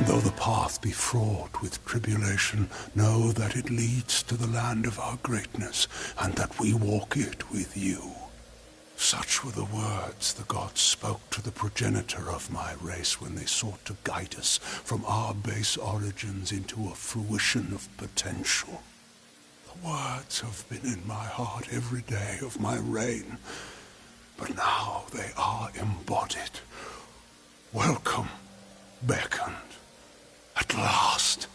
And though the path be fraught with tribulation, know that it leads to the land of our greatness, and that we walk it with you. Such were the words the gods spoke to the progenitor of my race when they sought to guide us from our base origins into a fruition of potential. The words have been in my heart every day of my reign, but now they are embodied. Welcome, beckoned. At last,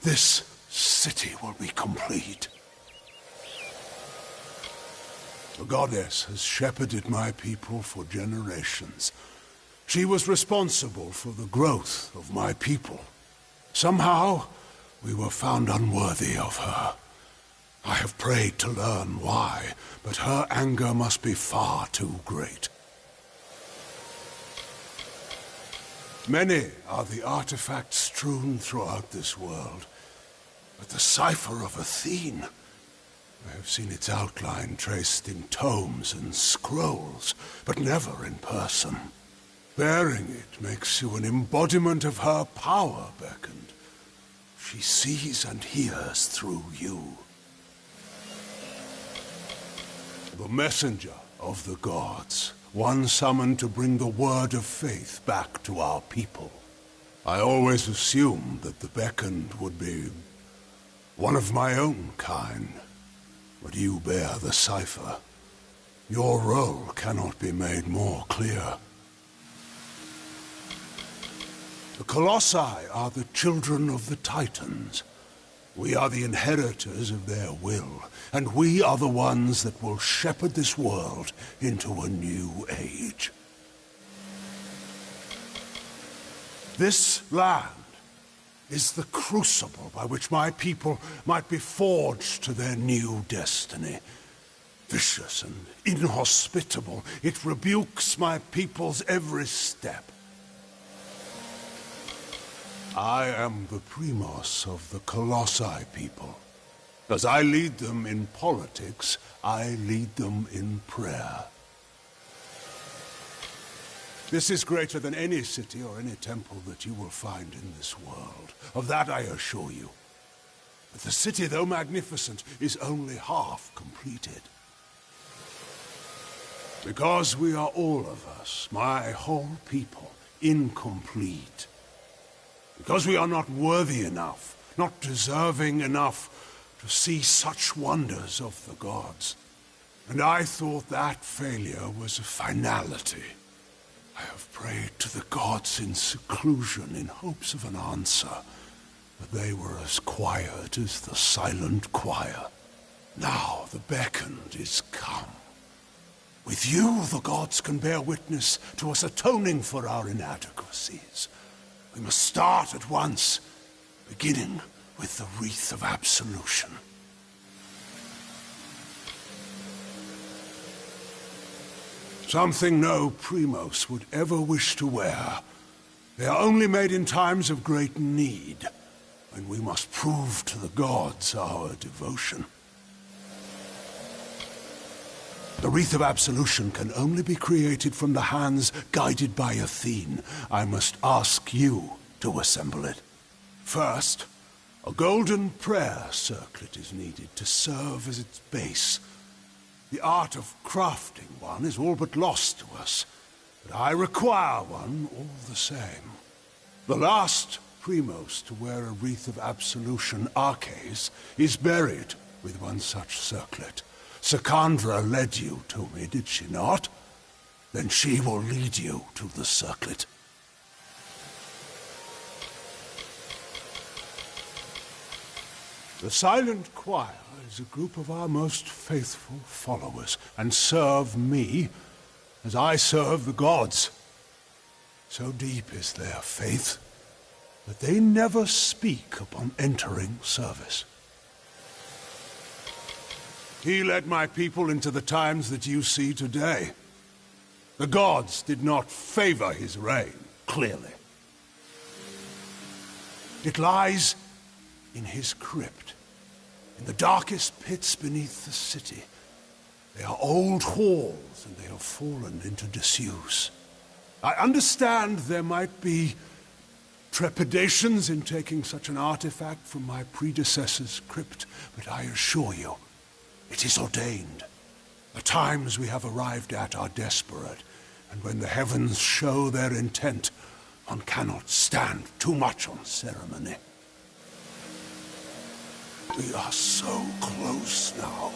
this city will be complete. The goddess has shepherded my people for generations. She was responsible for the growth of my people. Somehow, we were found unworthy of her. I have prayed to learn why, but her anger must be far too great. Many are the artifacts strewn throughout this world, but the cipher of Athene, I have seen its outline traced in tomes and scrolls, but never in person. Bearing it makes you an embodiment of her power, beckoned. She sees and hears through you. The messenger of the gods. One summoned to bring the word of faith back to our people. I always assumed that the beckoned would be one of my own kind, but you bear the cipher. Your role cannot be made more clear. The Colossi are the children of the Titans. We are the inheritors of their will, and we are the ones that will shepherd this world into a new age. This land is the crucible by which my people might be forged to their new destiny. Vicious and inhospitable, it rebukes my people's every step. I am the primos of the Colossi people. As I lead them in politics, I lead them in prayer. This is greater than any city or any temple that you will find in this world. Of that I assure you. But the city, though magnificent, is only half completed. Because we are all of us, my whole people, incomplete. Because we are not worthy enough, not deserving enough to see such wonders of the gods. And I thought that failure was a finality. I have prayed to the gods in seclusion in hopes of an answer, but they were as quiet as the silent choir. Now the beckoned is come. With you, the gods can bear witness to us atoning for our inadequacies. We must start at once, beginning with the wreath of absolution. Something no primos would ever wish to wear. They are only made in times of great need. when we must prove to the gods our devotion. The Wreath of Absolution can only be created from the hands guided by Athene. I must ask you to assemble it. First, a golden prayer circlet is needed to serve as its base. The art of crafting one is all but lost to us, but I require one all the same. The last Primos to wear a Wreath of Absolution, Arches, is buried with one such circlet. Secandra led you to me, did she not? Then she will lead you to the circlet. The Silent Choir is a group of our most faithful followers, and serve me as I serve the gods. So deep is their faith that they never speak upon entering service. He led my people into the times that you see today. The gods did not favor his reign, clearly. It lies in his crypt, in the darkest pits beneath the city. They are old halls, and they have fallen into disuse. I understand there might be trepidations in taking such an artifact from my predecessor's crypt, but I assure you, it is ordained. The times we have arrived at are desperate, and when the heavens show their intent, one cannot stand too much on ceremony. We are so close now.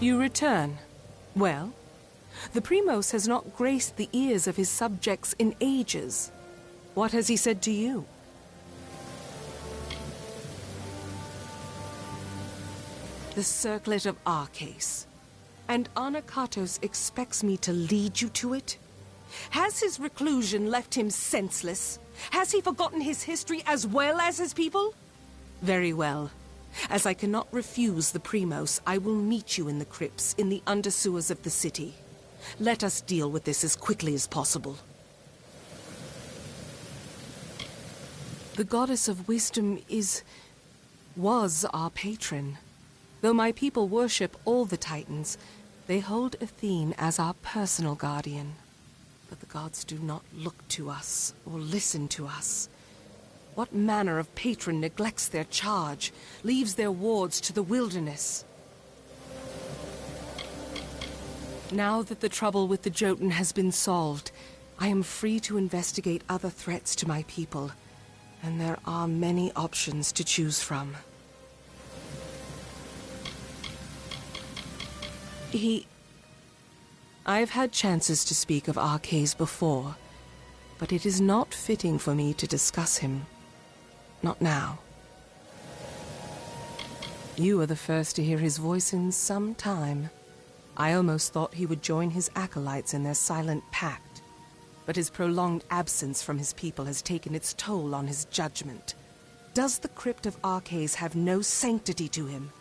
You return. Well, the Primos has not graced the ears of his subjects in ages. What has he said to you? The Circlet of Arches. And Anakatos expects me to lead you to it? Has his reclusion left him senseless? Has he forgotten his history as well as his people? Very well. As I cannot refuse the Primos, I will meet you in the crypts in the undersewers of the city. Let us deal with this as quickly as possible. The Goddess of Wisdom was our patron. Though my people worship all the Titans, they hold Athene as our personal guardian. But the gods do not look to us or listen to us. What manner of patron neglects their charge, leaves their wards to the wilderness? Now that the trouble with the Jotun has been solved, I am free to investigate other threats to my people, and there are many options to choose from. I've had chances to speak of Arches before, but it is not fitting for me to discuss him. Not now. You are the first to hear his voice in some time. I almost thought he would join his acolytes in their silent pact, but his prolonged absence from his people has taken its toll on his judgment. Does the Crypt of Arches have no sanctity to him?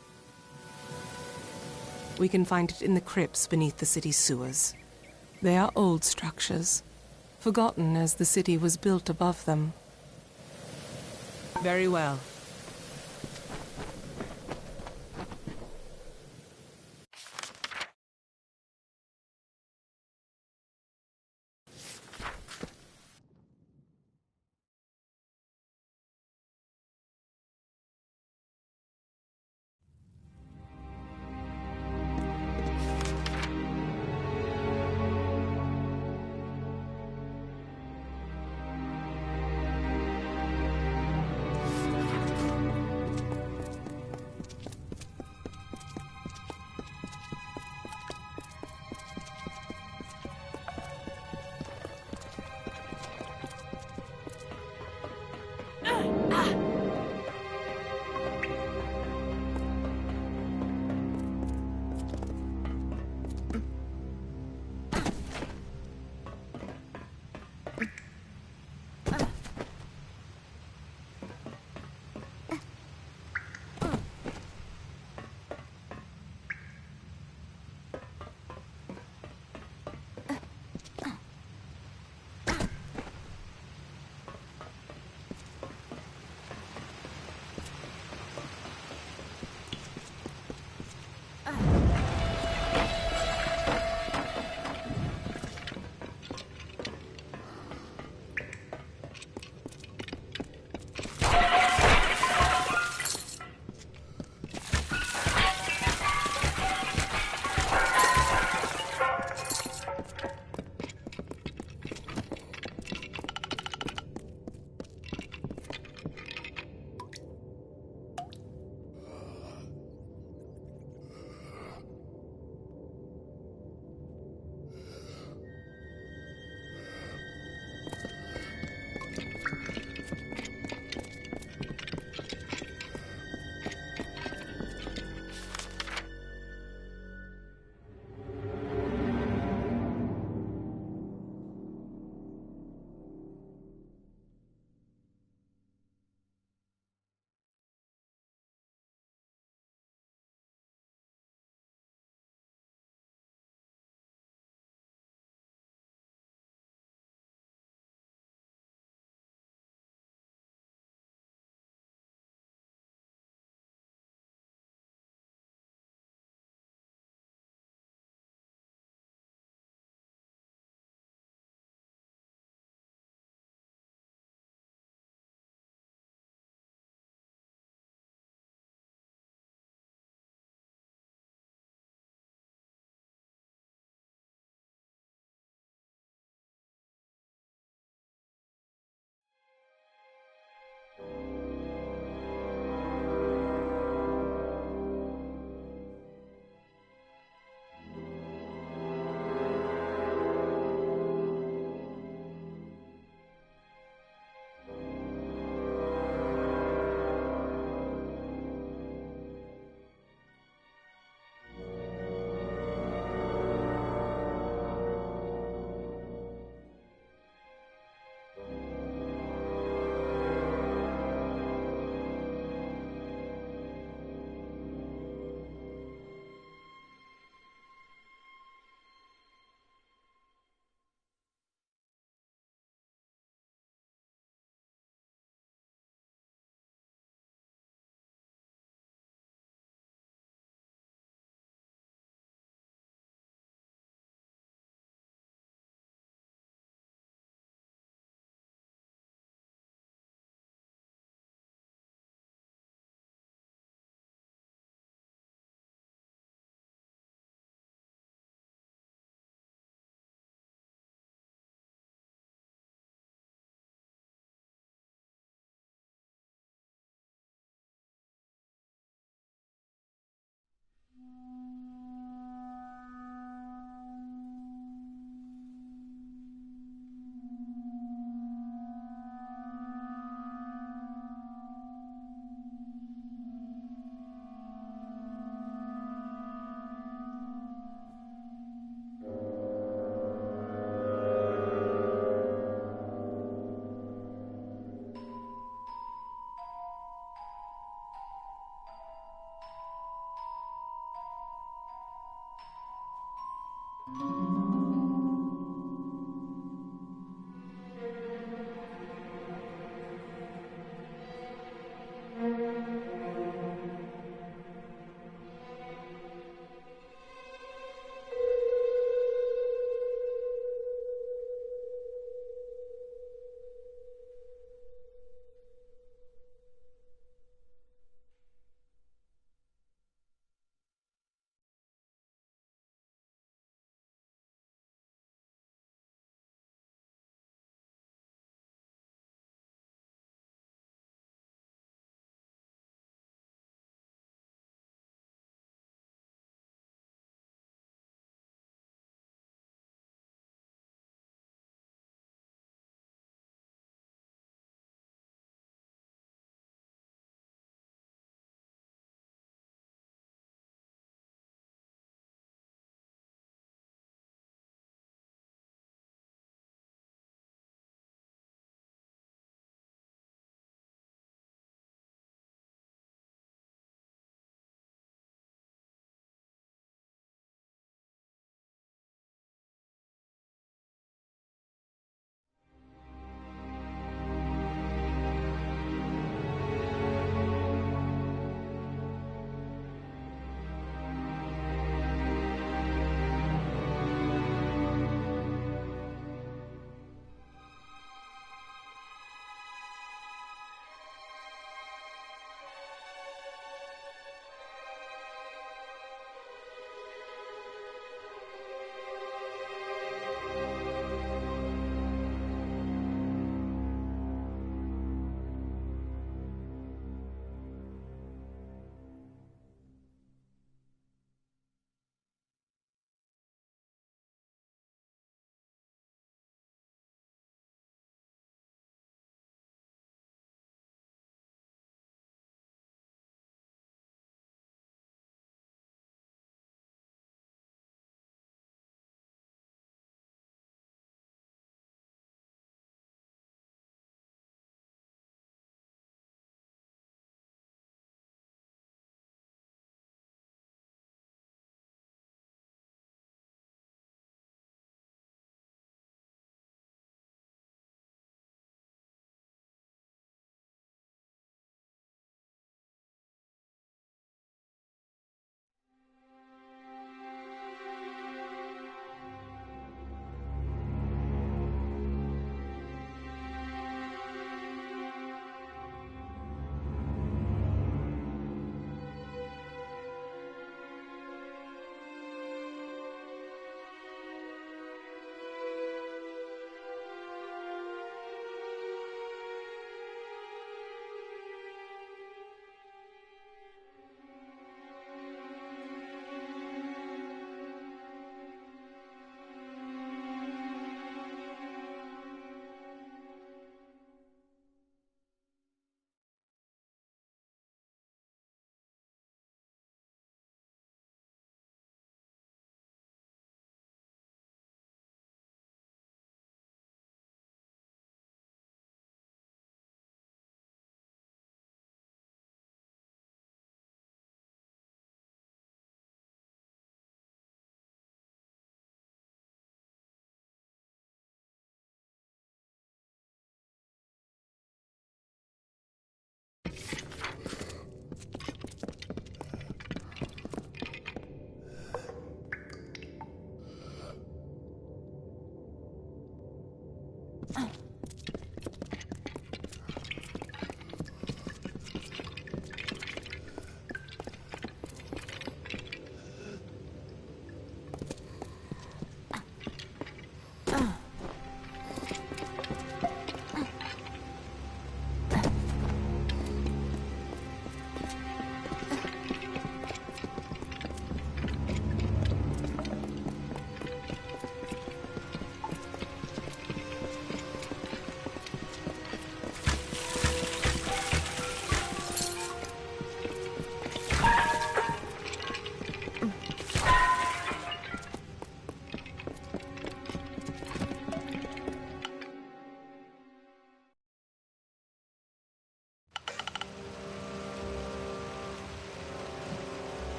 We can find it in the crypts beneath the city's sewers. They are old structures, forgotten as the city was built above them. Very well.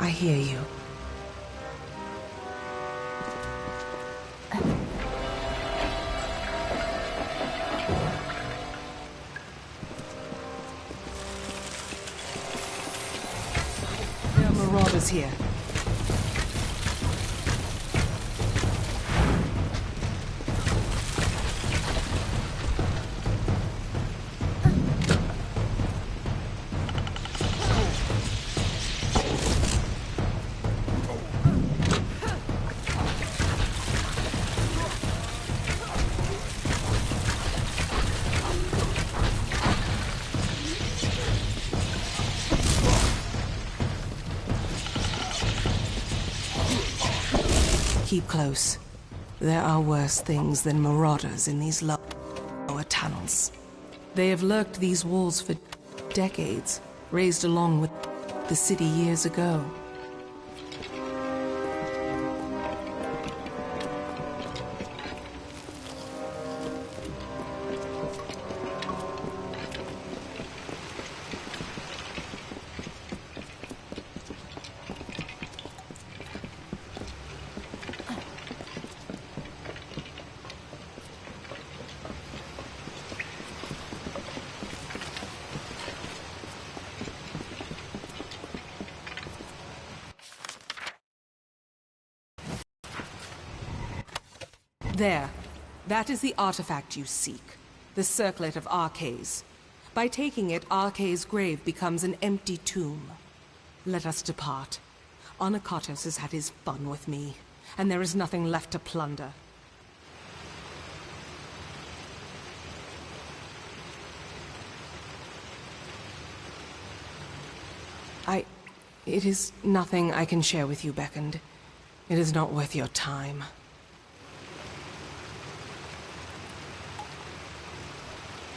I hear you. marauders here. Keep close. There are worse things than marauders in these lower tunnels. They have lurked these walls for decades, raised along with the city years ago. There. That is the artifact you seek. The Circlet of Arcades. By taking it, Arcades' grave becomes an empty tomb. Let us depart. Onakatos has had his fun with me, and there is nothing left to plunder. It is nothing I can share with you, Beckoned. It is not worth your time.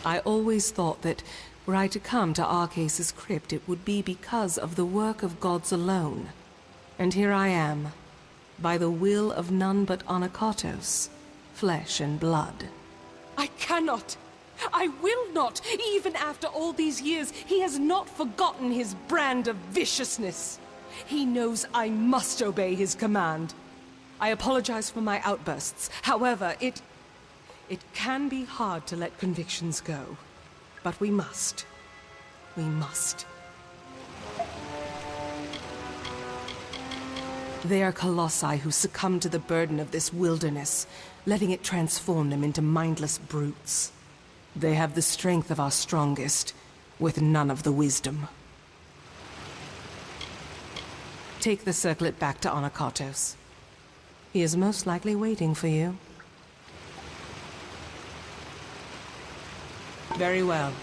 I always thought that were I to come to Arcades' crypt, it would be because of the work of gods alone. And here I am, by the will of none but Onakatos, flesh and blood. I cannot! I will not! Even after all these years, he has not forgotten his brand of viciousness. He knows I must obey his command. I apologize for my outbursts. However, it can be hard to let convictions go. But we must. We must. They are colossi who succumb to the burden of this wilderness, letting it transform them into mindless brutes. They have the strength of our strongest, with none of the wisdom. Take the circlet back to Onakatos. He is most likely waiting for you. Very well.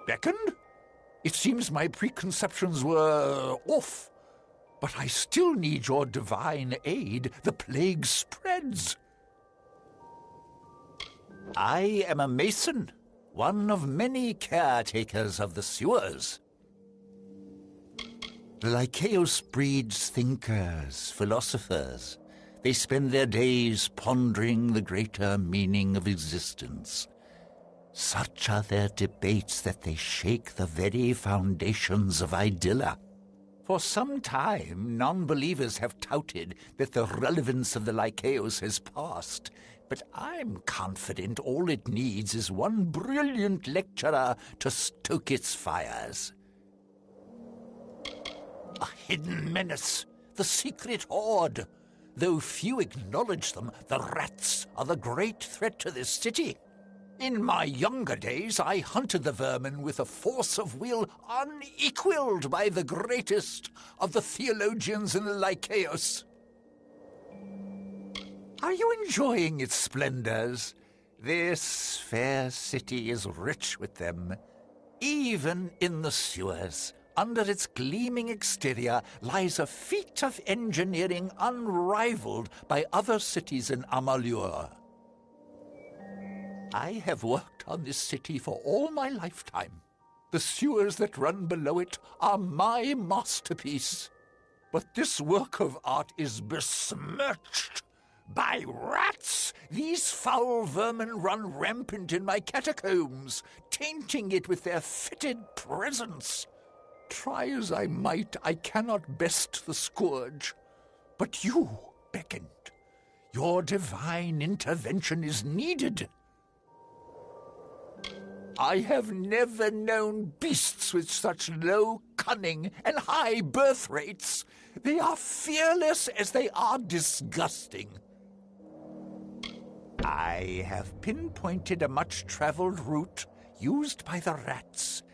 beckoned? It seems my preconceptions were off. But I still need your divine aid. The plague spreads. I am a mason, one of many caretakers of the sewers. The Lycaeus breeds thinkers, philosophers. They spend their days pondering the greater meaning of existence. Such are their debates that they shake the very foundations of Idylla. For some time, non-believers have touted that the relevance of the Lycaeus has passed, but I'm confident all it needs is one brilliant lecturer to stoke its fires. A hidden menace, the secret horde. Though few acknowledge them, the rats are the great threat to this city. In my younger days, I hunted the vermin with a force of will unequaled by the greatest of the theologians in the Lycaeus. Are you enjoying its splendors? This fair city is rich with them. Even in the sewers, under its gleaming exterior, lies a feat of engineering unrivaled by other cities in Amalur. I have worked on this city for all my lifetime. The sewers that run below it are my masterpiece. But this work of art is besmirched by rats. These foul vermin run rampant in my catacombs, tainting it with their fetid presence. Try as I might, I cannot best the scourge. But you beckoned. Your divine intervention is needed. I have never known beasts with such low cunning and high birth rates. They are fearless as they are disgusting. I have pinpointed a much-traveled route used by the rats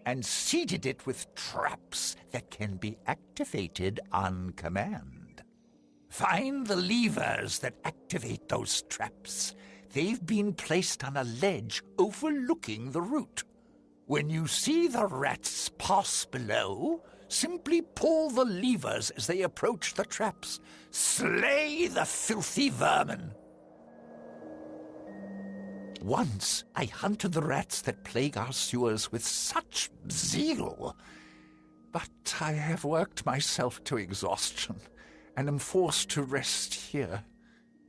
and seeded it with traps that can be activated on command. Find the levers that activate those traps. They've been placed on a ledge overlooking the route. When you see the rats pass below, simply pull the levers as they approach the traps. Slay the filthy vermin. Once I hunted the rats that plague our sewers with such zeal, but I have worked myself to exhaustion and am forced to rest here.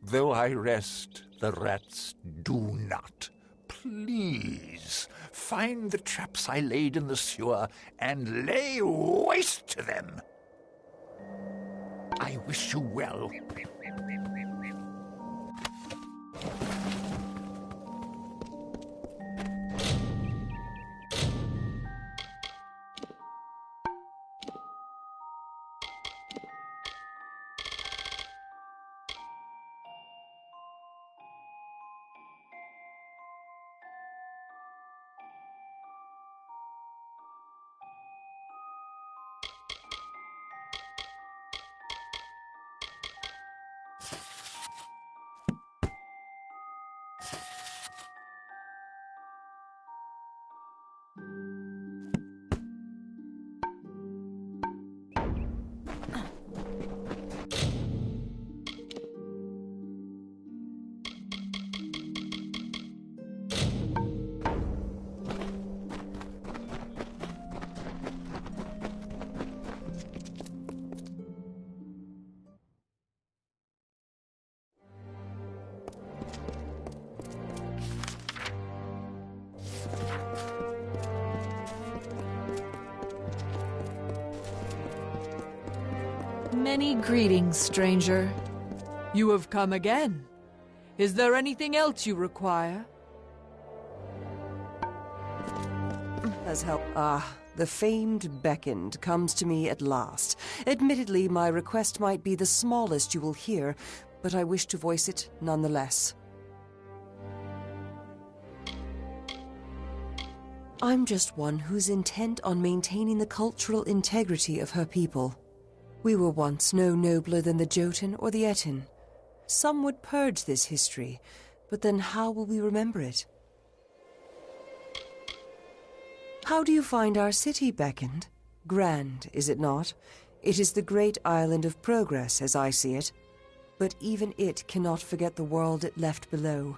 Though I rest, the rats do not. Please, find the traps I laid in the sewer and lay waste to them. I wish you well. Many greetings, stranger. You have come again. Is there anything else you require? As help. The famed beckoned comes to me at last. Admittedly, my request might be the smallest you will hear, but I wish to voice it nonetheless. I'm just one who's intent on maintaining the cultural integrity of her people. We were once no nobler than the Jotun or the Etin. Some would purge this history, but then how will we remember it? How do you find our city, Beckoned? Grand, is it not? It is the great island of progress, as I see it. But even it cannot forget the world it left below.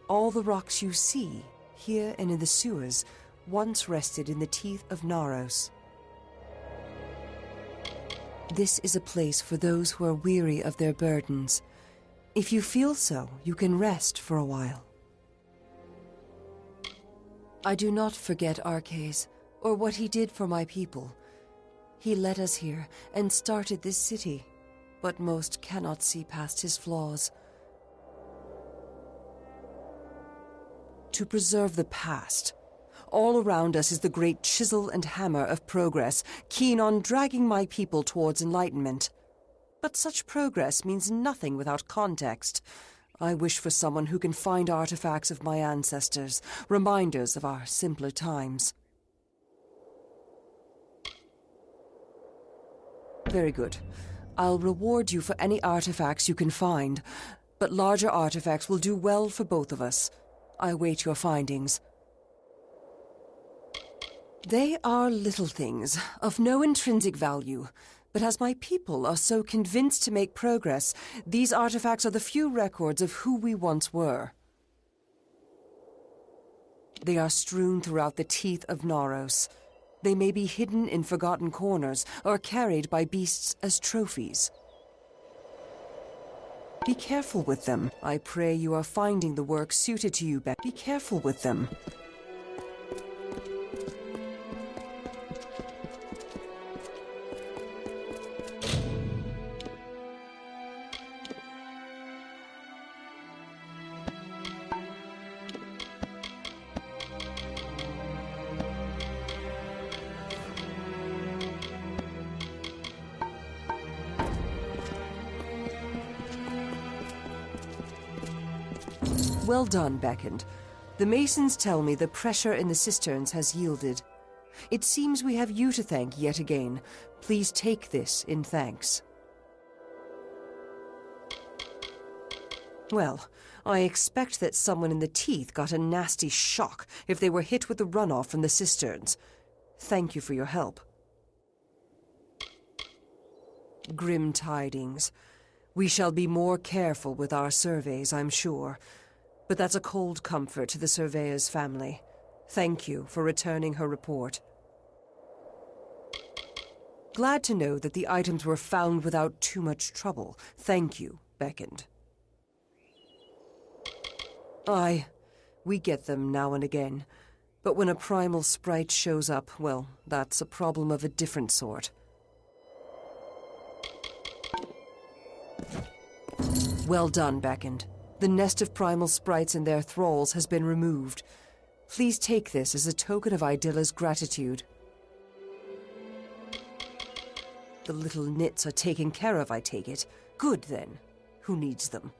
All the rocks you see, here and in the sewers, once rested in the teeth of Naros. This is a place for those who are weary of their burdens. If you feel so, you can rest for a while. I do not forget Arcais, or what he did for my people. He led us here and started this city, but most cannot see past his flaws. To preserve the past, all around us is the great chisel and hammer of progress, keen on dragging my people towards enlightenment. But such progress means nothing without context. I wish for someone who can find artifacts of my ancestors, reminders of our simpler times. Very good. I'll reward you for any artifacts you can find, but larger artifacts will do well for both of us. I await your findings. They are little things, of no intrinsic value, but as my people are so convinced to make progress, these artifacts are the few records of who we once were. They are strewn throughout the teeth of Naros. They may be hidden in forgotten corners, or carried by beasts as trophies. Be careful with them. I pray you are finding the work suited to you, Be careful with them. Well done, Beckoned. The masons tell me the pressure in the cisterns has yielded. It seems we have you to thank yet again. Please take this in thanks. Well, I expect that someone in the teeth got a nasty shock if they were hit with the runoff from the cisterns. Thank you for your help. Grim tidings. We shall be more careful with our surveys, I'm sure. But that's a cold comfort to the surveyor's family. Thank you for returning her report. Glad to know that the items were found without too much trouble. Thank you, Beckoned. Aye, we get them now and again. But when a primal sprite shows up, well, that's a problem of a different sort. Well done, Beckoned. The nest of primal sprites and their thralls has been removed. Please take this as a token of Idilla's gratitude. The little nits are taken care of, I take it. Good, then. Who needs them?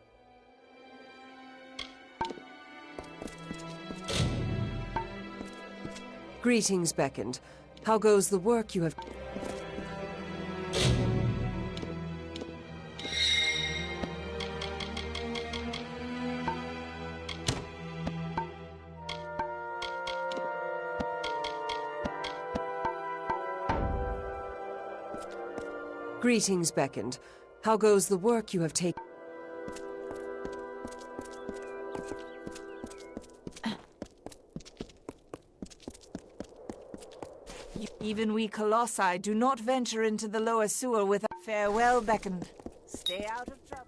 Greetings, Beckoned. How goes the work you have... Greetings, Beckoned. How goes the work you have taken? Even we colossi do not venture into the lower sewer with farewell, Beckoned. Stay out of trouble.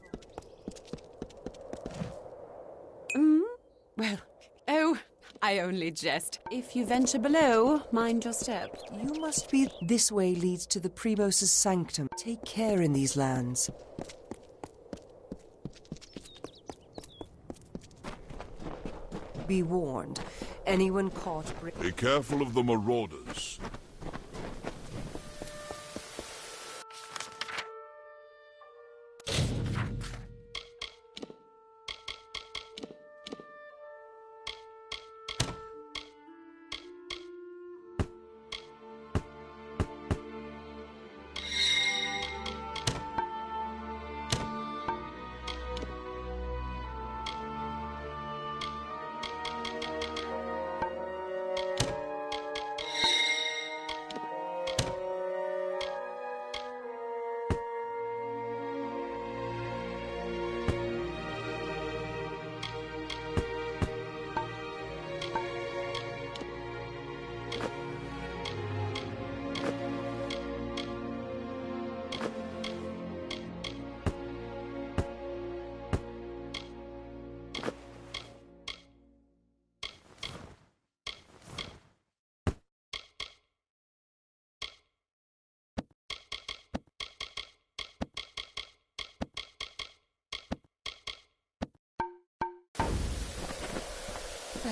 Well, oh, I only jest. If you venture below, mind your step. You must be... This way leads to the Primos's sanctum. Take care in these lands. Be warned. Anyone caught... Be careful of the marauders.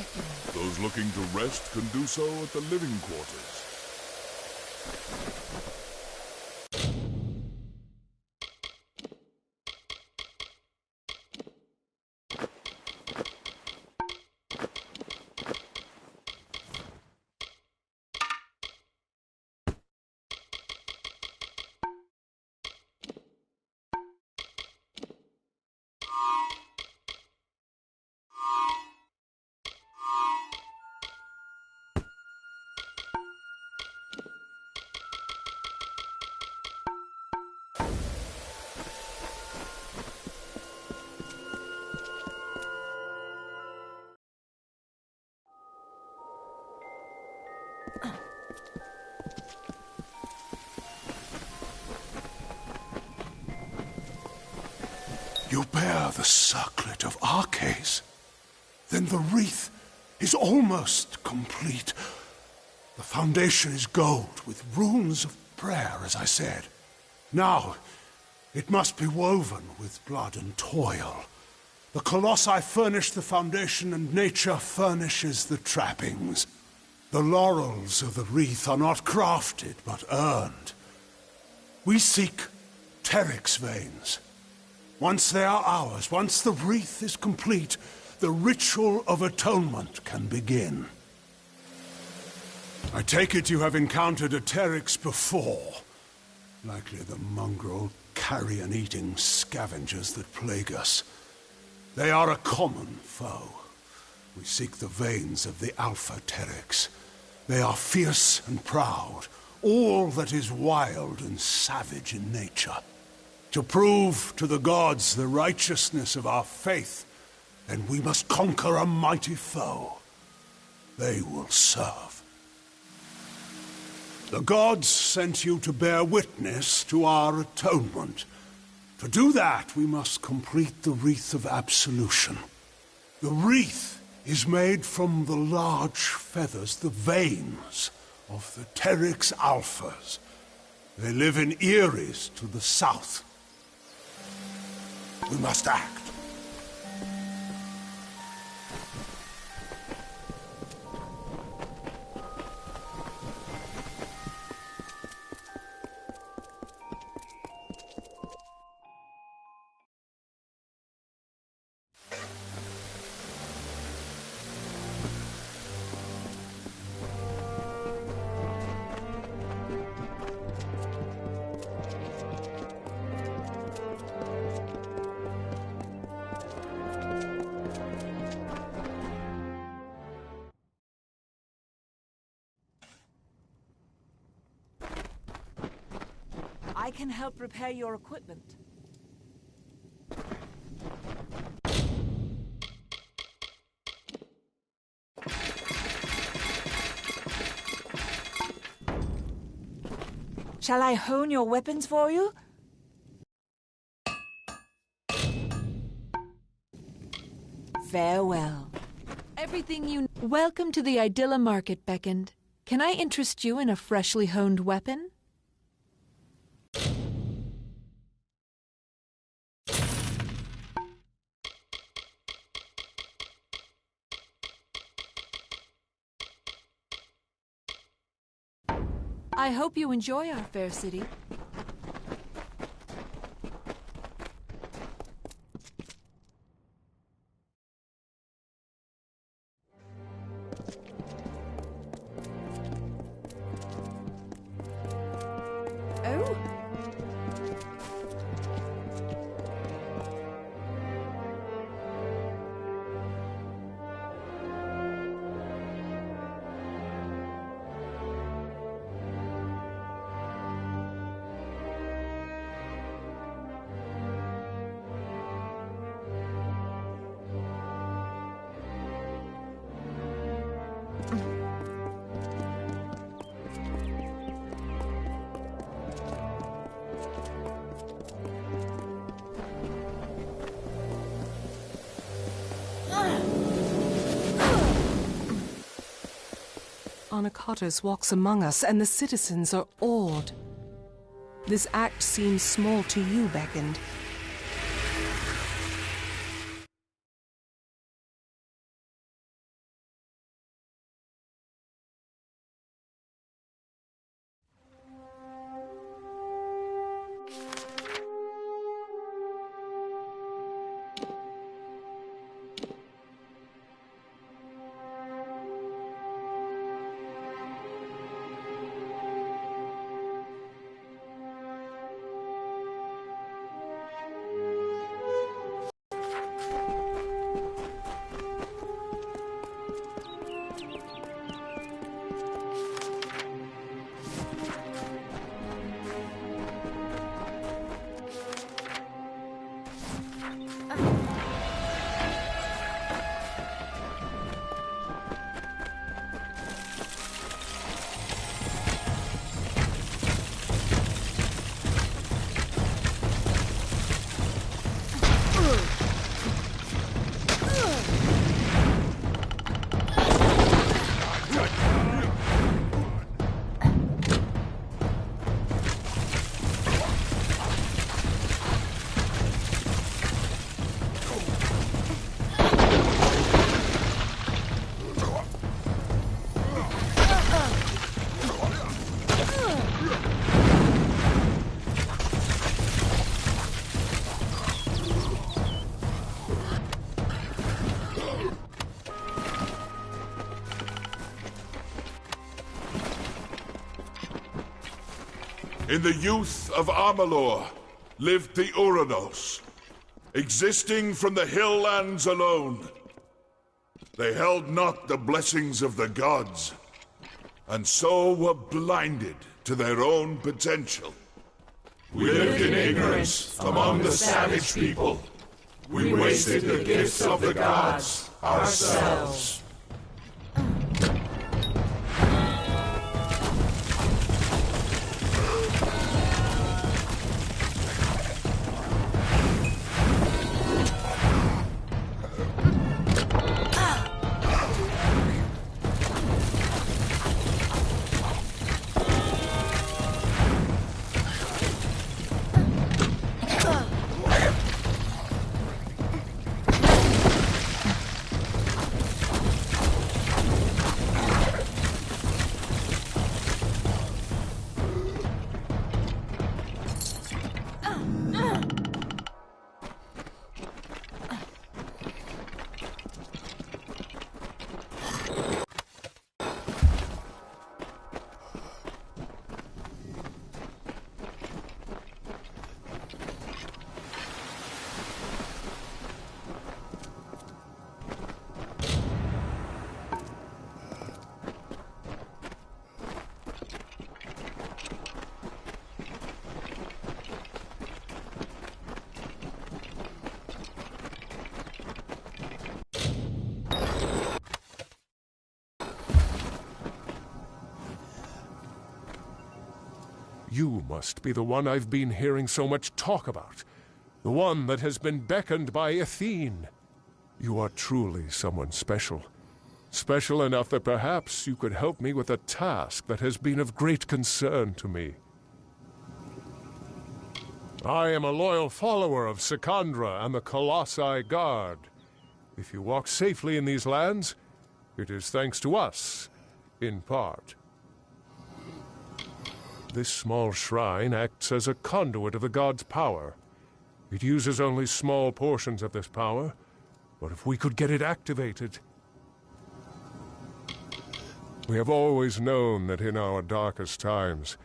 beckon. Those looking to rest can do so at the living quarters. You bear the circlet of Arcase. Then the wreath is almost complete. The foundation is gold with runes of prayer, as I said. Now, it must be woven with blood and toil. The Colossi furnish the foundation, and nature furnishes the trappings. The laurels of the wreath are not crafted, but earned. We seek Teryx veins. Once they are ours, once the wreath is complete, the ritual of atonement can begin. I take it you have encountered a Teryx before. Likely the mongrel, carrion-eating scavengers that plague us. They are a common foe. We seek the veins of the Alpha Teryx. They are fierce and proud, all that is wild and savage in nature. To prove to the gods the righteousness of our faith, then we must conquer a mighty foe. They will serve. The gods sent you to bear witness to our atonement. To do that, we must complete the Wreath of Absolution. The wreath is made from the large feathers, the veins of the Teryx Alphas. They live in Eris to the south. We must act. I can help repair your equipment. Shall I hone your weapons for you? Farewell. Everything you... Welcome to the Idylla Market, Beckoned. Can I interest you in a freshly honed weapon? I hope you enjoy our fair city. Oh? Anakatos walks among us, and the citizens are awed. This act seems small to you, Beckoned. In the youth of Amalur lived the Uranos, existing from the hill lands alone. They held not the blessings of the gods, and so were blinded to their own potential. We lived in ignorance among the savage people. We wasted the gifts of the gods ourselves. You must be the one I've been hearing so much talk about. The one that has been beckoned by Athene. You are truly someone special. Special enough that perhaps you could help me with a task that has been of great concern to me. I am a loyal follower of Secandra and the Colossi Guard. If you walk safely in these lands, it is thanks to us, in part. This small shrine acts as a conduit of the god's power. It uses only small portions of this power, but if we could get it activated... We have always known that in our darkest times,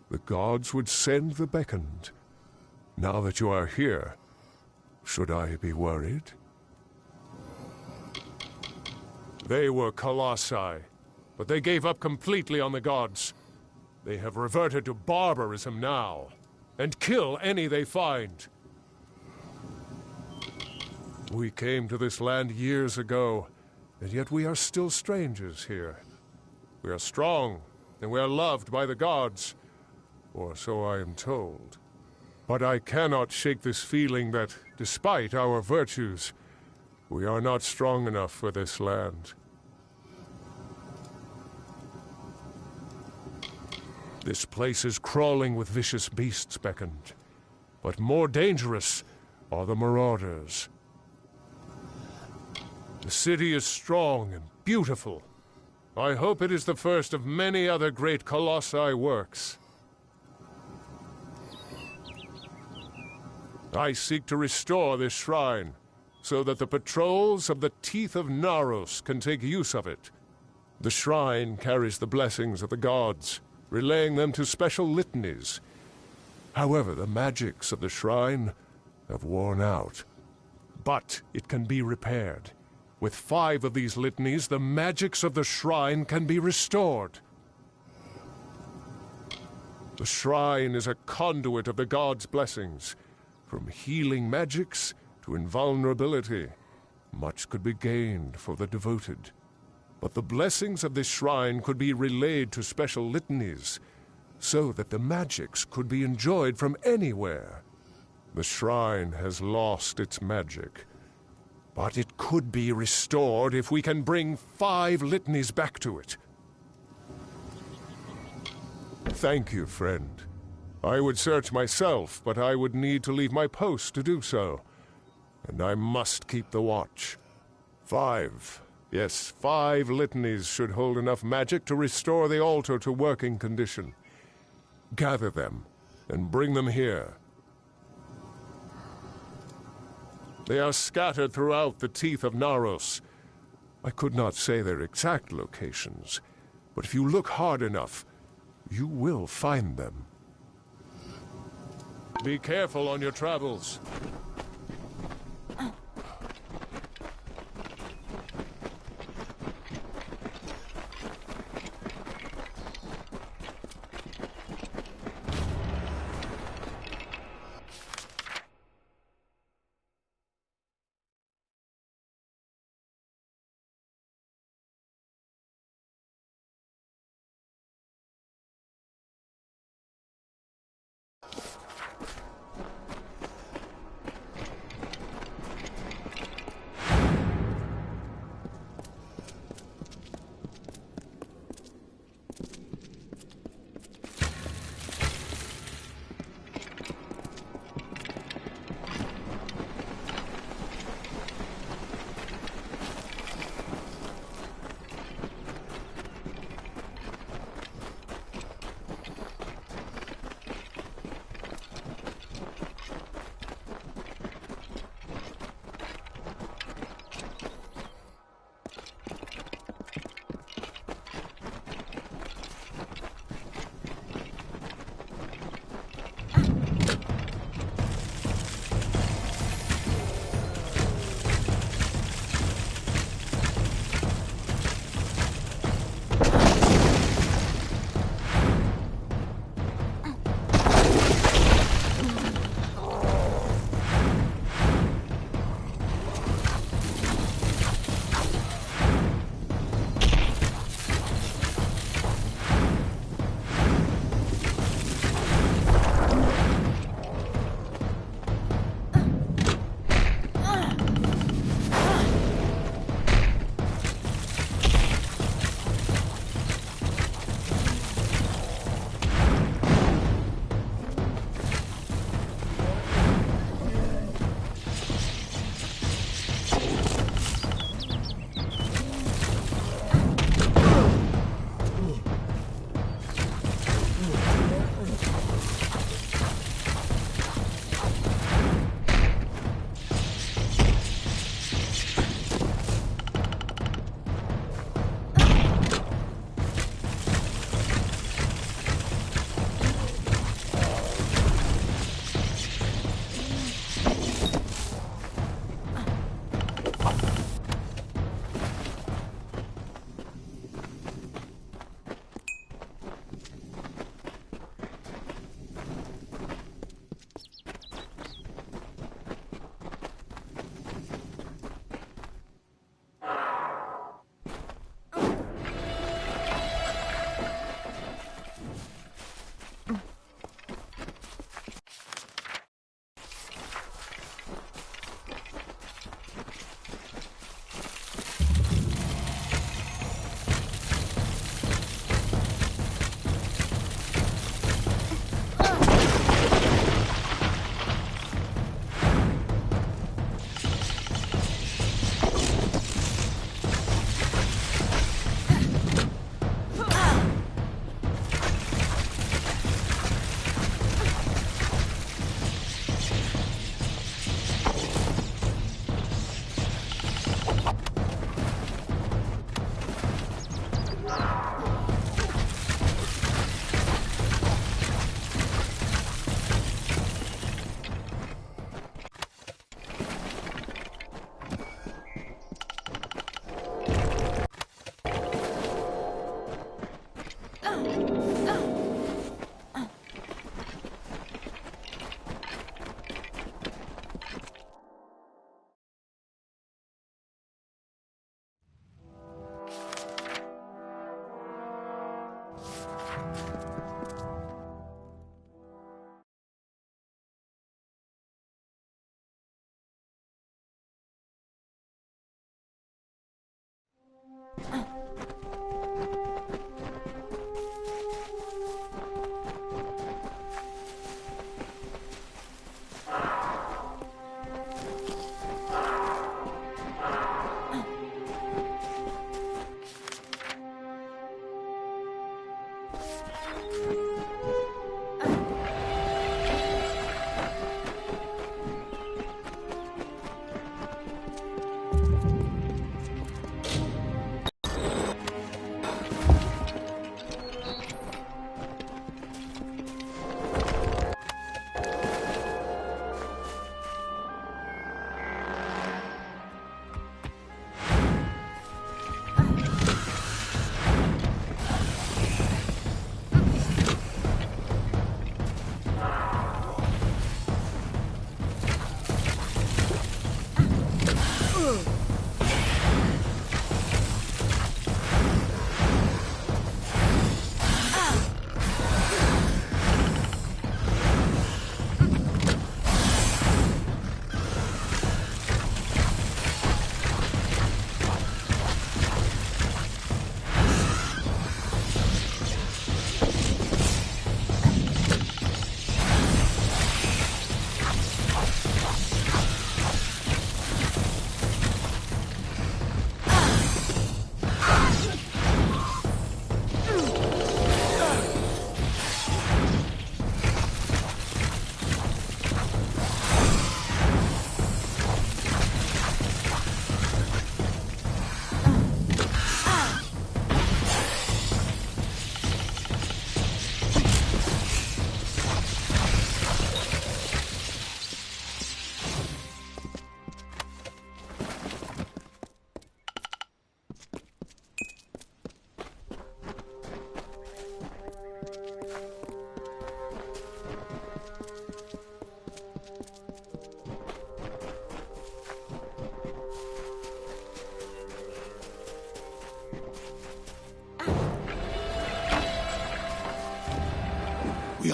the gods would send the beckoned. Now that you are here, should I be worried? They were Colossi, but they gave up completely on the gods. They have reverted to barbarism now, and kill any they find. We came to this land years ago, and yet we are still strangers here. We are strong, and we are loved by the gods, or so I am told. But I cannot shake this feeling that, despite our virtues, we are not strong enough for this land. This place is crawling with vicious beasts beckoned, but more dangerous are the marauders. The city is strong and beautiful. I hope it is the first of many other great Colossi works. I seek to restore this shrine, so that the patrols of the Teeth of Naros can take use of it. The shrine carries the blessings of the gods, relaying them to special litanies. However, the magics of the shrine have worn out. But it can be repaired. With 5 of these litanies, the magics of the shrine can be restored. The shrine is a conduit of the gods' blessings. From healing magics to invulnerability, much could be gained for the devoted. But the blessings of this shrine could be relayed to special litanies, so that the magics could be enjoyed from anywhere. The shrine has lost its magic, but it could be restored if we can bring 5 litanies back to it. Thank you, friend. I would search myself, but I would need to leave my post to do so. And I must keep the watch. 5. Yes, 5 litanies should hold enough magic to restore the altar to working condition. Gather them, and bring them here. They are scattered throughout the Teeth of Naros. I could not say their exact locations, but if you look hard enough, you will find them. Be careful on your travels.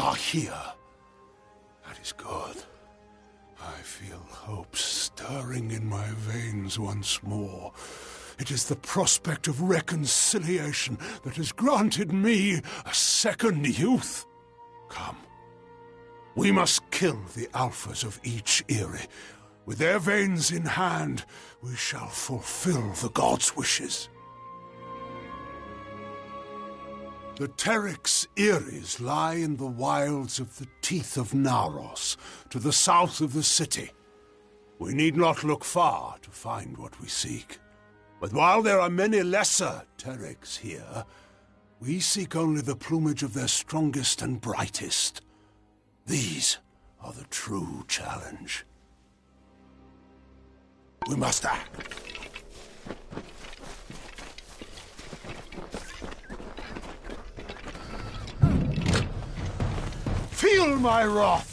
are here. That is good. I feel hope stirring in my veins once more. It is the prospect of reconciliation that has granted me a second youth. Come. We must kill the alphas of each Eyrie. With their veins in hand, we shall fulfill the gods' wishes. The Teryx Eyries lie in the wilds of the Teeth of Naros, to the south of the city. We need not look far to find what we seek. But while there are many lesser Teryx here, we seek only the plumage of their strongest and brightest. These are the true challenge. We must act. Feel my wrath!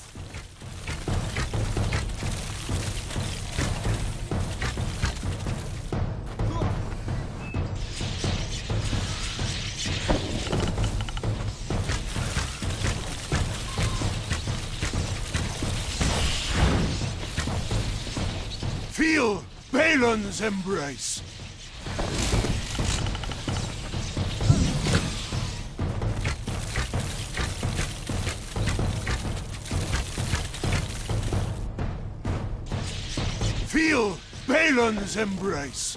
Feel Balin's embrace! Feel Balin's embrace!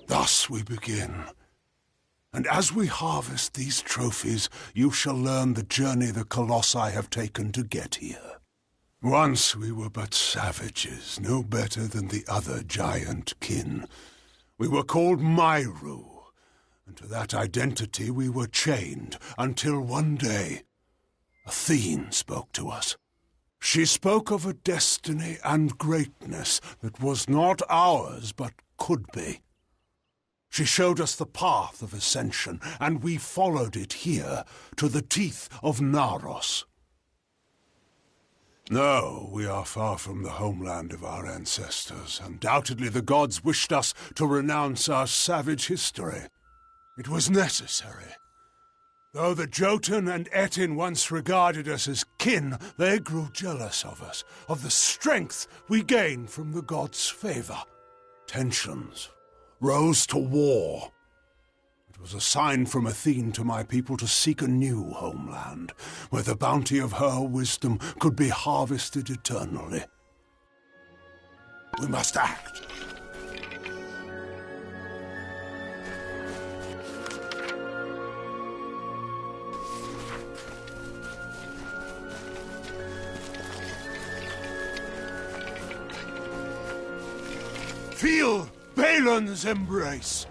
Thus we begin. And as we harvest these trophies, you shall learn the journey the Colossi have taken to get here. Once we were but savages, no better than the other giant kin. We were called Myru, and to that identity we were chained, until one day, Athene spoke to us. She spoke of a destiny and greatness that was not ours, but could be. She showed us the path of ascension, and we followed it here, to the Teeth of Naros. No, we are far from the homeland of our ancestors. Undoubtedly the gods wished us to renounce our savage history. It was necessary. Though the Jotun and Etin once regarded us as kin, they grew jealous of us, of the strength we gained from the gods' favor. Tensions rose to war. It was a sign from Athene to my people to seek a new homeland, where the bounty of her wisdom could be harvested eternally. We must act. Feel Balin's embrace!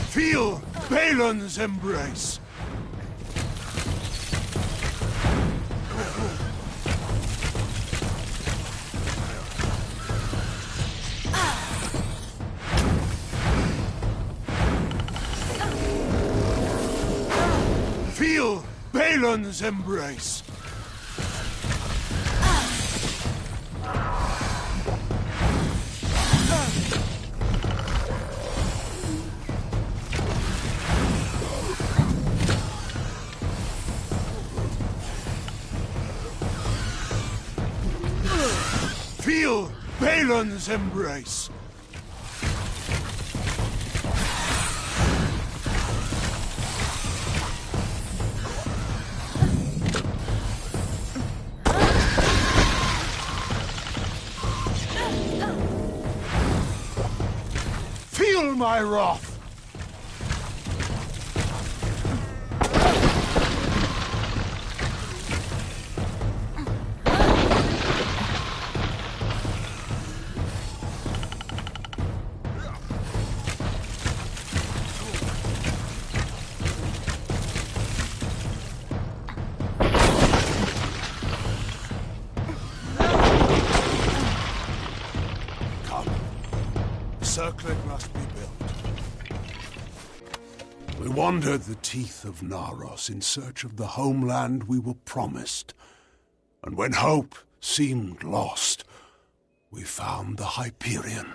Feel Balin's embrace! Feel Balin's embrace! Feel Balin's embrace! Feel my wrath! We wandered the teeth of Naros in search of the homeland we were promised. And when hope seemed lost, we found the Hyperion.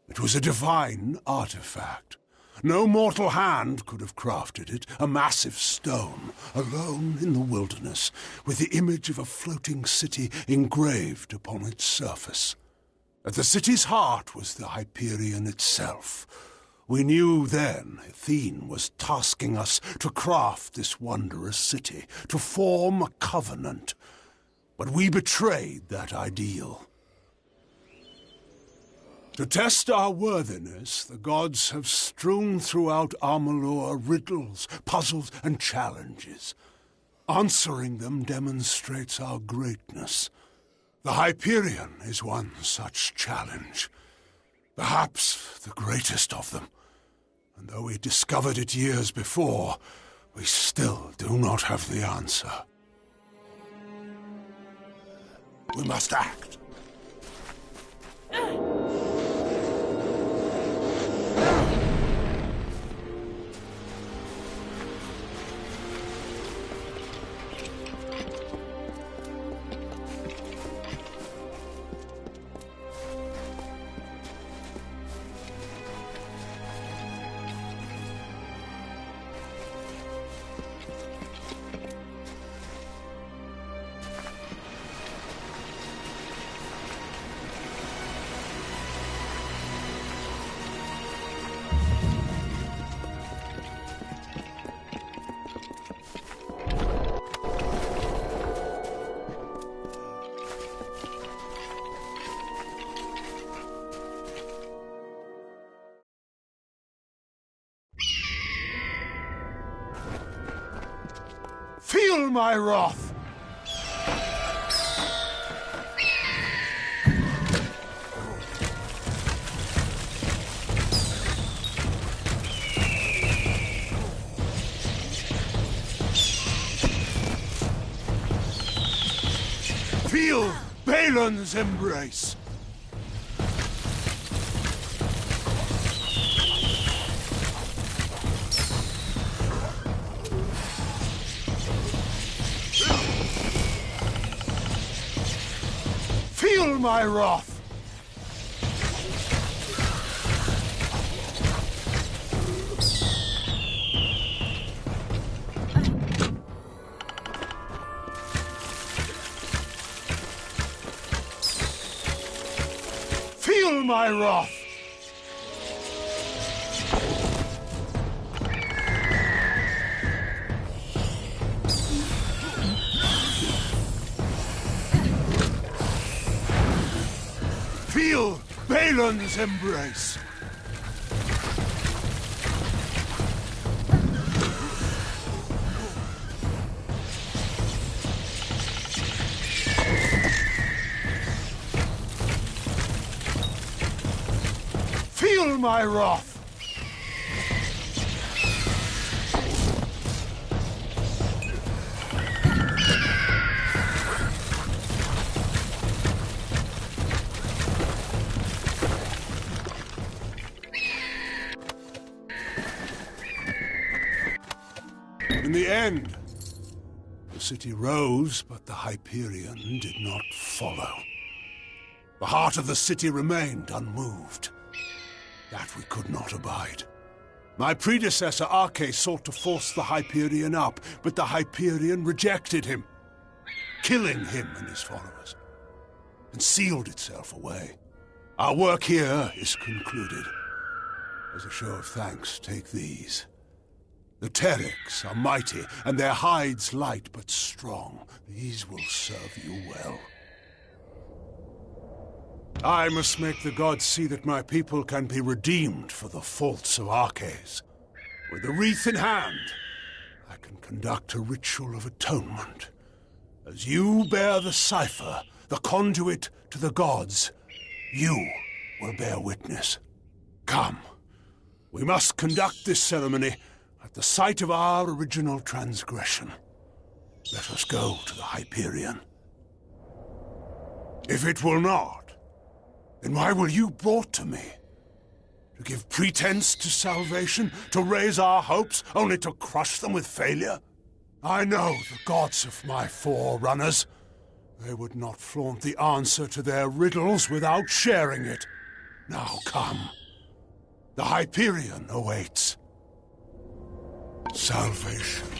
It was a divine artifact. No mortal hand could have crafted it, a massive stone, alone in the wilderness, with the image of a floating city engraved upon its surface. At the city's heart was the Hyperion itself. We knew then Athene was tasking us to craft this wondrous city, to form a covenant. But we betrayed that ideal. To test our worthiness, the gods have strewn throughout Amalur riddles, puzzles, and challenges. Answering them demonstrates our greatness. The Hyperion is one such challenge. Perhaps the greatest of them. And though we discovered it years before, we still do not have the answer. We must act. Feel my wrath! Feel Balin's embrace! Feel my wrath! Feel my wrath! Feel Balin's embrace! Feel my wrath! In the end, the city rose, but the Hyperion did not follow. The heart of the city remained unmoved. That we could not abide. My predecessor, Arche, sought to force the Hyperion up, but the Hyperion rejected him, killing him and his followers, and sealed itself away. Our work here is concluded. As a show of thanks, take these. The Terriks are mighty, and their hides light but strong. These will serve you well. I must make the gods see that my people can be redeemed for the faults of Arches. With the wreath in hand, I can conduct a ritual of atonement. As you bear the cipher, the conduit to the gods, you will bear witness. Come, we must conduct this ceremony at the site of our original transgression. Let us go to the Hyperion. If it will not, then why were you brought to me? To give pretense to salvation, to raise our hopes, only to crush them with failure? I know the gods of my forerunners. They would not flaunt the answer to their riddles without sharing it. Now come. The Hyperion awaits. Salvation.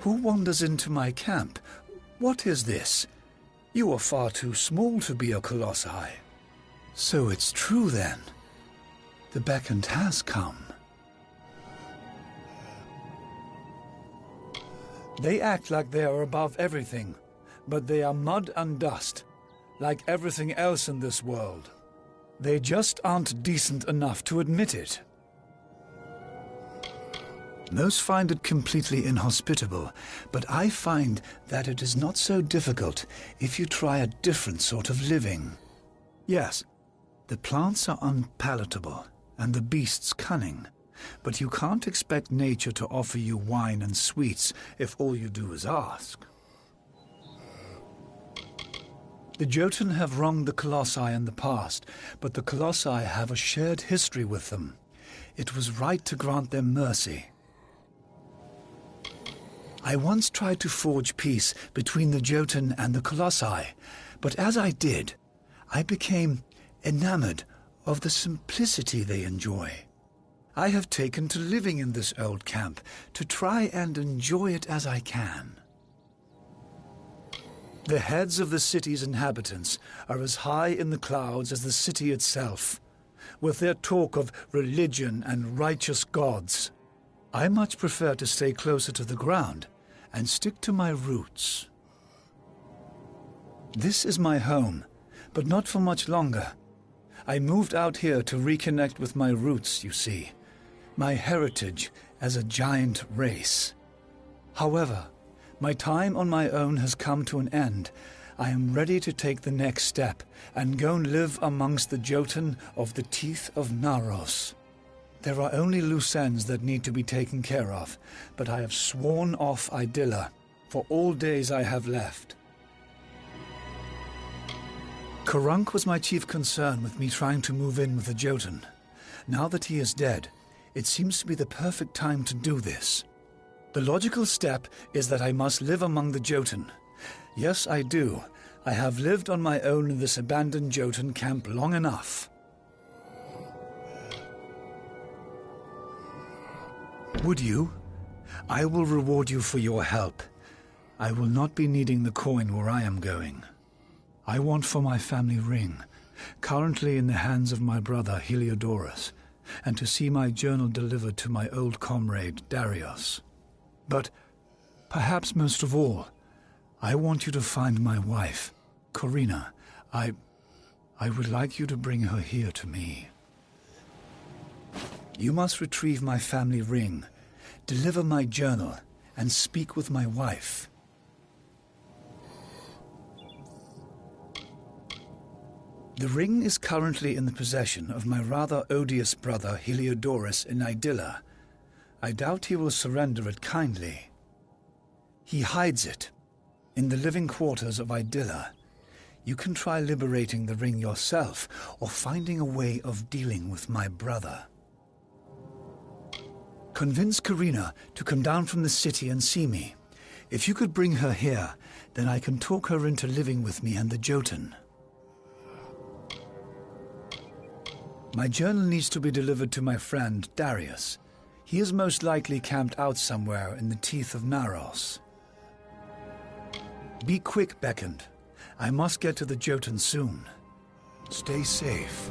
Who wanders into my camp? What is this? You are far too small to be a colossi. So it's true then. The beckoned has come. They act like they are above everything, but they are mud and dust, like everything else in this world. They just aren't decent enough to admit it. Most find it completely inhospitable, but I find that it is not so difficult if you try a different sort of living. Yes, the plants are unpalatable, and the beasts cunning, but you can't expect nature to offer you wine and sweets if all you do is ask. The Jotun have wronged the Colossi in the past, but the Colossi have a shared history with them. It was right to grant them mercy. I once tried to forge peace between the Jotun and the Colossi, but as I did, I became enamored of the simplicity they enjoy. I have taken to living in this old camp to try and enjoy it as I can. The heads of the city's inhabitants are as high in the clouds as the city itself, with their talk of religion and righteous gods. I much prefer to stay closer to the ground and stick to my roots. This is my home, but not for much longer. I moved out here to reconnect with my roots, you see, my heritage as a giant race. However, my time on my own has come to an end. I am ready to take the next step and go and live amongst the Jotun of the Teeth of Naros. There are only loose ends that need to be taken care of, but I have sworn off Idylla for all days I have left. Karunk was my chief concern with me trying to move in with the Jotun. Now that he is dead, it seems to be the perfect time to do this. The logical step is that I must live among the Jotun. Yes, I do. I have lived on my own in this abandoned Jotun camp long enough. Would you? I will reward you for your help. I will not be needing the coin where I am going. I want for my family ring, currently in the hands of my brother Heliodorus, and to see my journal delivered to my old comrade Darius. But perhaps most of all, I want you to find my wife, Corina. I would like you to bring her here to me. You must retrieve my family ring, deliver my journal, and speak with my wife. The ring is currently in the possession of my rather odious brother Heliodorus in Idylla. I doubt he will surrender it kindly. He hides it in the living quarters of Idylla. You can try liberating the ring yourself, or finding a way of dealing with my brother. Convince Corina to come down from the city and see me. If you could bring her here, then I can talk her into living with me and the Jotun. My journal needs to be delivered to my friend, Darius. He is most likely camped out somewhere in the teeth of Naros. Be quick, Bekund. I must get to the Jotun soon. Stay safe.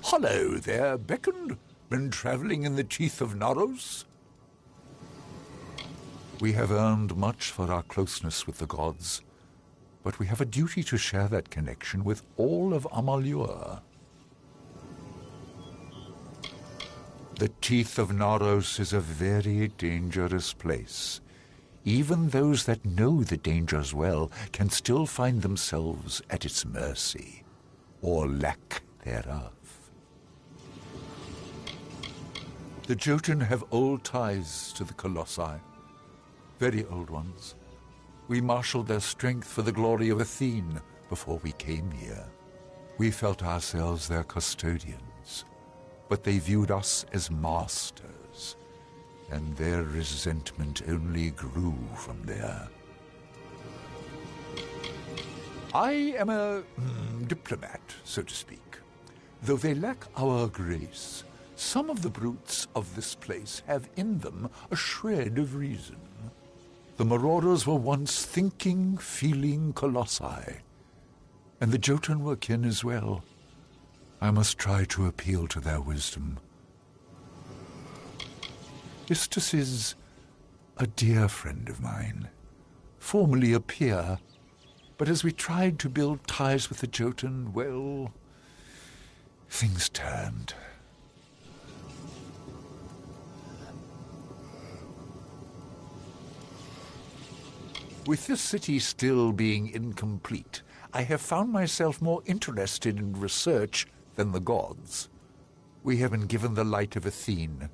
Hello there, Beckoned. Been traveling in the teeth of Naros? We have earned much for our closeness with the gods, but we have a duty to share that connection with all of Amalur. The teeth of Naros is a very dangerous place. Even those that know the dangers well can still find themselves at its mercy, or lack thereof. The Jotun have old ties to the Colossi, very old ones. We marshaled their strength for the glory of Athene before we came here. We felt ourselves their custodians, but they viewed us as masters, and their resentment only grew from there. I am a diplomat, so to speak. Though they lack our grace, some of the brutes of this place have in them a shred of reason. The marauders were once thinking, feeling colossi, and the Jotun were kin as well. I must try to appeal to their wisdom. Istus is a dear friend of mine, formerly a peer, but as we tried to build ties with the Jotun, well, things turned. With this city still being incomplete, I have found myself more interested in research than the gods. We have been given the light of Athene,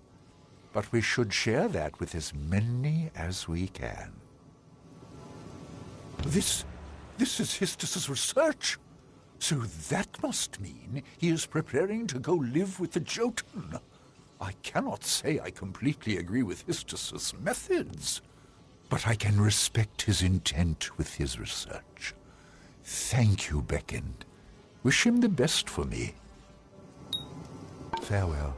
but we should share that with as many as we can. This is Histus's research. So that must mean he is preparing to go live with the Jotun. I cannot say I completely agree with Histus's methods, but I can respect his intent with his research. Thank you, Beckoned. Wish him the best for me. Farewell.